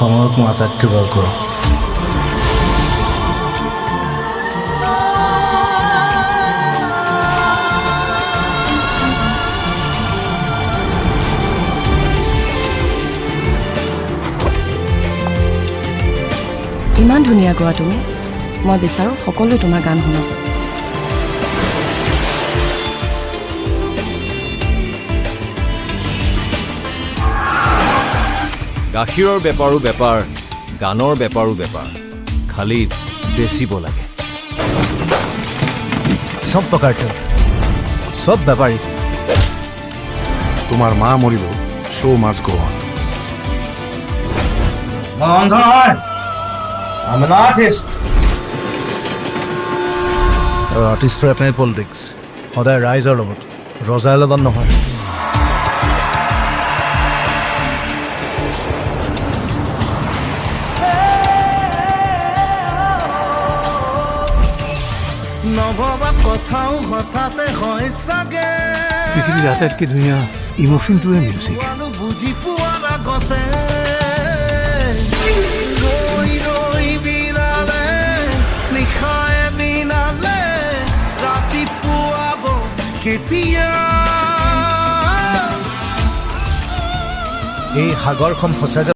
সময়ক মই আটাইতকৈ ভাল কৰোঁ ইমান ধুনীয়া গোৱা তুমি মই বিচাৰোঁ সকলোৱে তোমাৰ গান শুনক গাখীৰৰ বেপাৰো বেপাৰ গানৰ বেপাৰো বেপাৰ খালি বেচিব লাগে সব প্ৰকাৰ সব বেপাৰী তোমাৰ মা মৰিব show' must go on I'm an artist. আৰু আৰ্টিষ্টৰ এটাই পলিটিক্স সদায় ৰাইজৰ লগত ৰজাৰ লগত নহয় নভবা কথাও হঠাতে হয় চাগে পৃথিৱীৰ আটাইতকৈ ধুনীয়া ইমোশ্যনটোৱে মিউজিক বুজি পোৱাৰ আগতে ৰৈ ৰৈ বিনালে নিশায়ে বিনালে ৰাতিপুৱাব কেতিয়া এই সাগৰখন সঁচাকৈ